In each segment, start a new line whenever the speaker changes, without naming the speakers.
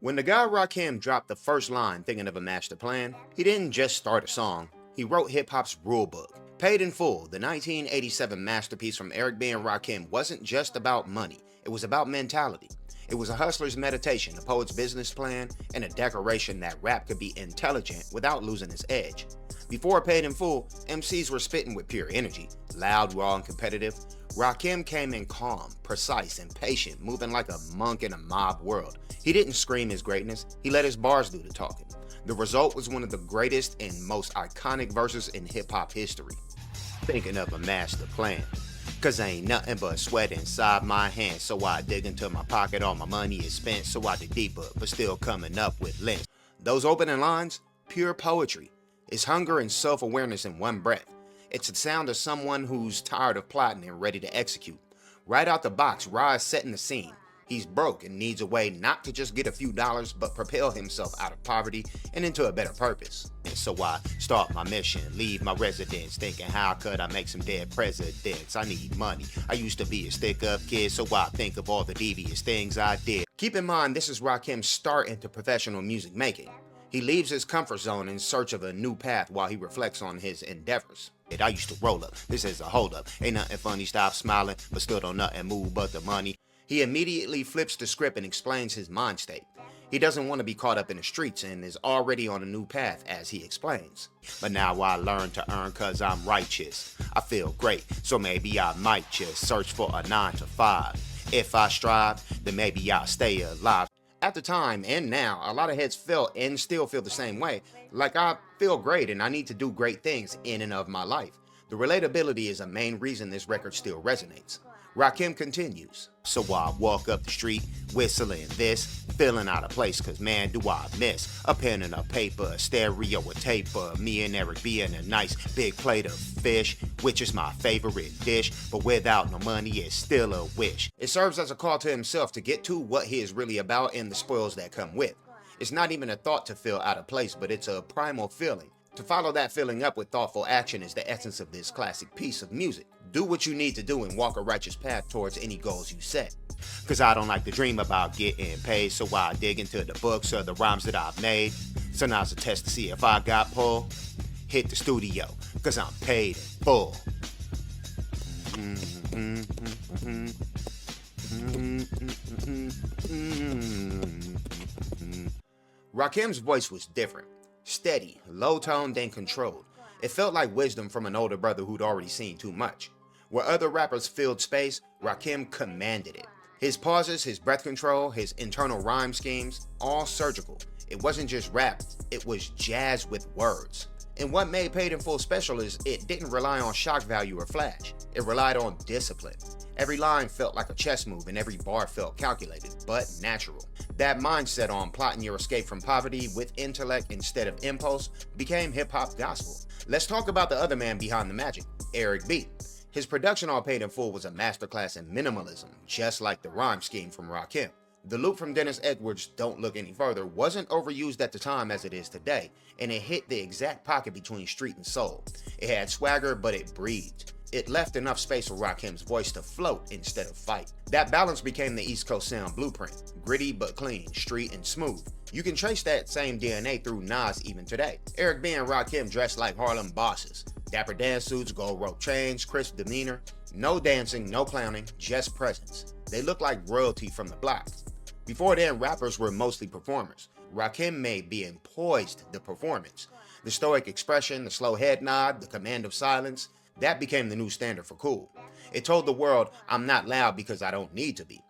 When the guy Rakim dropped the first line thinking of a master plan, he didn't just start a song, he wrote hip-hop's rulebook. Paid in Full, the 1987 masterpiece from Eric B and Rakim, wasn't just about money, it was about mentality. It was a hustler's meditation, a poet's business plan, and a declaration that rap could be intelligent without losing its edge. Before Paid in Full, MCs were spitting with pure energy, loud, raw, and competitive. Rakim came in calm, precise, and patient, moving like a monk in a mob world. He didn't scream his greatness, he let his bars do the talking. The result was one of the greatest and most iconic verses in hip-hop history. Thinking of a master plan. Cause ain't nothing but sweat inside my hands, so I dig into my pocket, all my money is spent, so I dig deeper, but still coming up with length. Those opening lines, pure poetry. It's hunger and self-awareness in one breath. It's the sound of someone who's tired of plotting and ready to execute. Right out the box, Ra is setting the scene. He's broke and needs a way not to just get a few dollars, but propel himself out of poverty and into a better purpose. And so I start my mission, leave my residence, thinking how could I make some dead presidents? I need money. I used to be a stick-up kid, so I think of all the devious things I did. Keep in mind, this is Rakim's start into professional music making. He leaves his comfort zone in search of a new path while he reflects on his endeavors. I used to roll up, this is a hold up. Ain't nothing funny, stop smiling, but still don't nothing move but the money. He immediately flips the script and explains his mind state. He doesn't want to be caught up in the streets and is already on a new path, as he explains. But now I learn to earn cause I'm righteous. I feel great, so maybe I might just search for a 9 to 5. If I strive, then maybe I'll stay alive. At the time and now, a lot of heads felt and still feel the same way. Like I feel great and I need to do great things in and of my life. The relatability is a main reason this record still resonates. Rakim continues. So I walk up the street, whistling this, feeling out of place, cause man do I miss a pen and a paper, a stereo, a taper, me and Eric B and a nice big plate of fish, which is my favorite dish, but without no money it's still a wish. It serves as a call to himself to get to what he is really about and the spoils that come with. It's not even a thought to feel out of place, but it's a primal feeling. To follow that feeling up with thoughtful action is the essence of this classic piece of music. Do what you need to do and walk a righteous path towards any goals you set. Cause I don't like to dream about getting paid, so I dig into the books or the rhymes that I've made. So now's a test to see if I got pull. Hit the studio, cause I'm paid in full. Rakim's voice was different. Steady, low-toned, and controlled. It felt like wisdom from an older brother who'd already seen too much. Where other rappers filled space, Rakim commanded it. His pauses, his breath control, his internal rhyme schemes, all surgical. It wasn't just rap, it was jazz with words. And what made Paid in Full special is it didn't rely on shock value or flash. It relied on discipline. Every line felt like a chess move and every bar felt calculated, but natural. That mindset on plotting your escape from poverty with intellect instead of impulse became hip-hop gospel. Let's talk about the other man behind the magic, Eric B. His production on Paid in Full was a masterclass in minimalism, just like the rhyme scheme from Rakim. The loop from Dennis Edwards' Don't Look Any Further wasn't overused at the time as it is today, and it hit the exact pocket between street and soul. It had swagger, but it breathed. It left enough space for Rakim's voice to float instead of fight. That balance became the East Coast sound blueprint. Gritty but clean, street and smooth. You can trace that same DNA through Nas even today. Eric B and Rakim dressed like Harlem bosses. Dapper dance suits, gold rope chains, crisp demeanor. No dancing, no clowning, just presence. They look like royalty from the block. Before then, rappers were mostly performers. Rakim made being poised the performance. The stoic expression, the slow head nod, the command of silence, that became the new standard for cool. It told the world, I'm not loud because I don't need to be.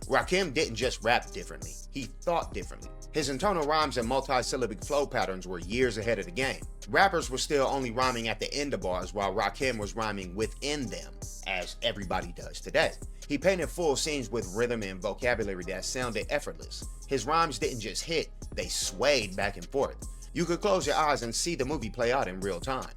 Rakim didn't just rap differently, he thought differently. His intonal rhymes and multi-syllabic flow patterns were years ahead of the game. Rappers were still only rhyming at the end of bars while Rakim was rhyming within them, as everybody does today. He painted full scenes with rhythm and vocabulary that sounded effortless. His rhymes didn't just hit, they swayed back and forth. You could close your eyes and see the movie play out in real time.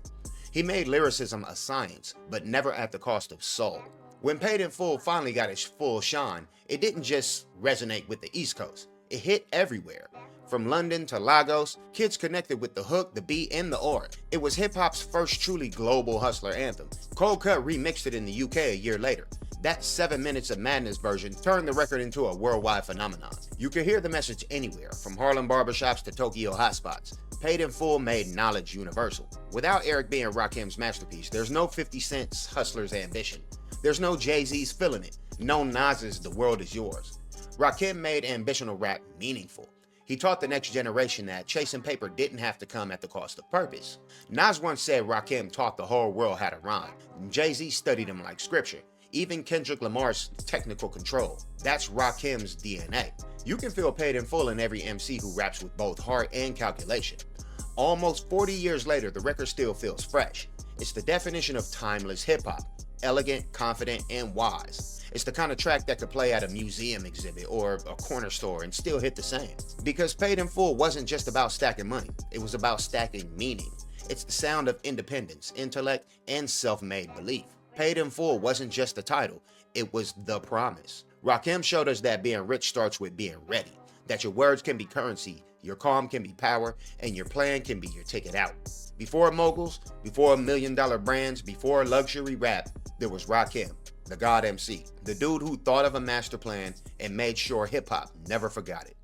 He made lyricism a science, but never at the cost of soul. When Paid in Full finally got its full shine, it didn't just resonate with the East Coast. It hit everywhere. From London to Lagos, kids connected with the hook, the beat, and the ore. It was hip-hop's first truly global hustler anthem. Cold Cut remixed it in the UK a year later. That 7 Minutes of Madness version turned the record into a worldwide phenomenon. You could hear the message anywhere, from Harlem barbershops to Tokyo hotspots. Paid in Full made knowledge universal. Without Eric B and Rakim's masterpiece, there's no 50 Cent's Hustler's Ambition. There's no Jay-Z's Feelin' It. No Nas's The World Is Yours. Rakim made ambitional rap meaningful. He taught the next generation that chasing paper didn't have to come at the cost of purpose. Nas once said Rakim taught the whole world how to rhyme. Jay-Z studied him like scripture. Even Kendrick Lamar's technical control. That's Rakim's DNA. You can feel Paid in Full in every MC who raps with both heart and calculation. Almost 40 years later, the record still feels fresh. It's the definition of timeless hip-hop. Elegant, confident, and wise. It's the kind of track that could play at a museum exhibit or a corner store and still hit the same. Because Paid in Full wasn't just about stacking money, it was about stacking meaning. It's the sound of independence, intellect, and self-made belief. Paid in Full wasn't just a title, it was the promise. Rakim showed us that being rich starts with being ready, that your words can be currency, your calm can be power, and your plan can be your ticket out. Before moguls, before $1 million brands, before luxury rap, there was Rakim, the God MC, the dude who thought of a master plan and made sure hip-hop never forgot it.